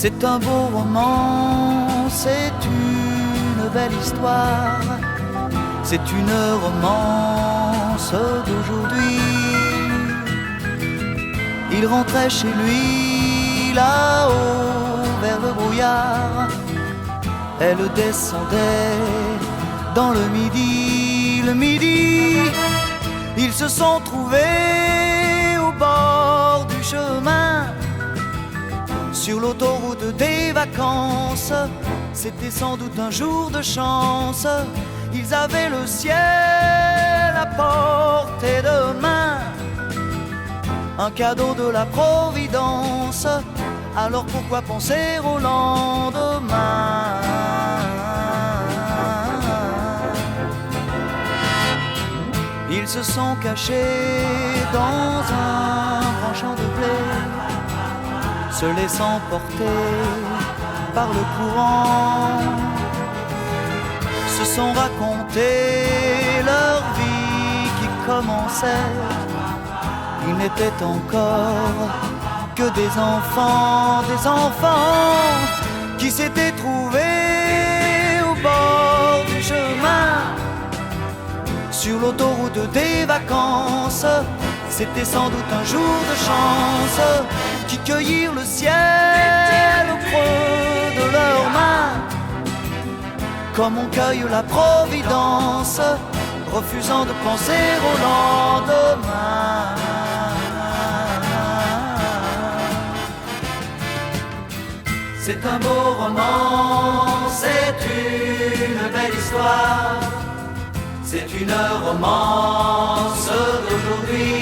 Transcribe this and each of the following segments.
C'est un beau roman, c'est une belle histoire, c'est une romance d'aujourd'hui. Il rentrait chez lui là-haut vers le brouillard, elle descendait dans le midi. Le midi, ils se sont trouvés au bord du chemin, sur l'autoroute des vacances. C'était sans doute un jour de chance, ils avaient le ciel à portée de main, un cadeau de la Providence. Alors pourquoi penser au lendemain? Ils se sont cachés dans un grand champ de blé, se laissant porter par le courant, se sont raconté leur vie qui commençait. Ils n'étaient encore que des enfants qui s'étaient trouvés au bord du chemin, sur l'autoroute des vacances. C'était sans doute un jour de chance, qui cueillirent le ciel au creux de leurs mains, comme on cueille la Providence, refusant de penser au lendemain. C'est un beau roman, c'est une belle histoire, c'est une romance d'aujourd'hui.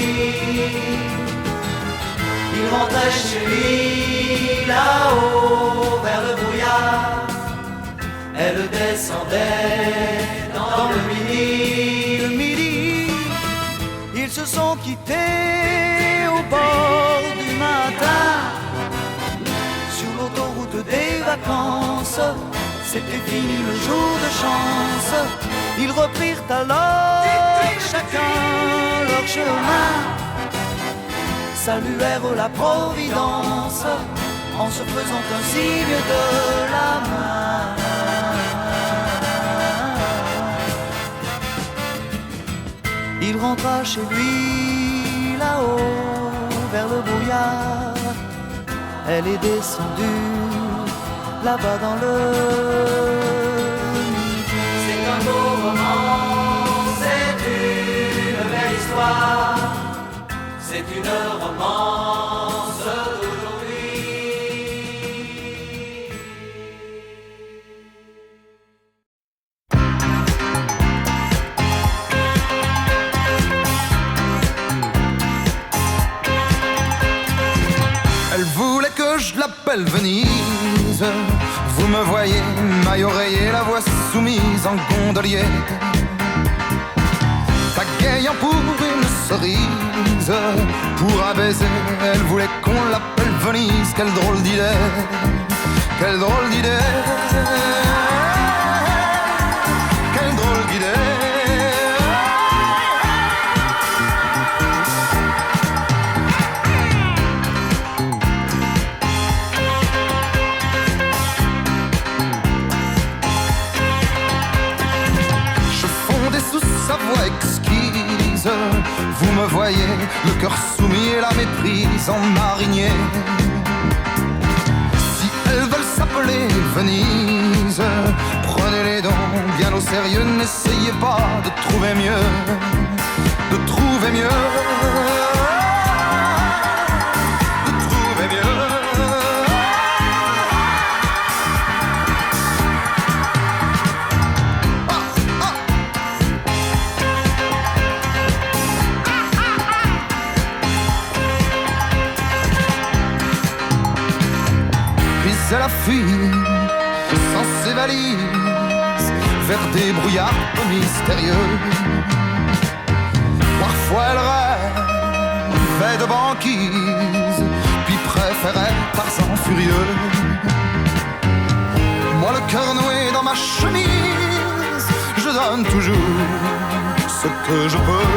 Il rentrait chez lui là-haut vers le brouillard, elle descendait dans le midi. Le midi, ils se sont quittés au bord du matin, sur l'autoroute des vacances. C'était fini le jour de chance. Ils reprirent alors chacun leur chemin, saluèrent la Providence en se faisant un signe de la main. Il rentra chez lui là-haut vers le brouillard, elle est descendue là-bas dans le midi. C'est un beau roman, c'est une belle histoire, c'est une romance d'aujourd'hui. Elle voulait que je l'appelle Venise. Vous me voyez, maille oreiller, la voix soumise en gondolier, pagayant pour une cerise, pour un baiser. Elle voulait qu'on l'appelle Venise. Quelle drôle d'idée, quelle drôle d'idée, quelle drôle d'idée. Sa voix exquise, vous me voyez, le cœur soumis et la méprise en marinier. Si elles veulent s'appeler Venise, prenez-les donc bien au sérieux, n'essayez pas de trouver mieux, de trouver mieux, de trouver mieux. Elle a fui sans ses valises vers des brouillards mystérieux. Parfois elle rêvait de banquise, puis préférait Tarzan furieux. Moi le cœur noué dans ma chemise, je donne toujours ce que je peux.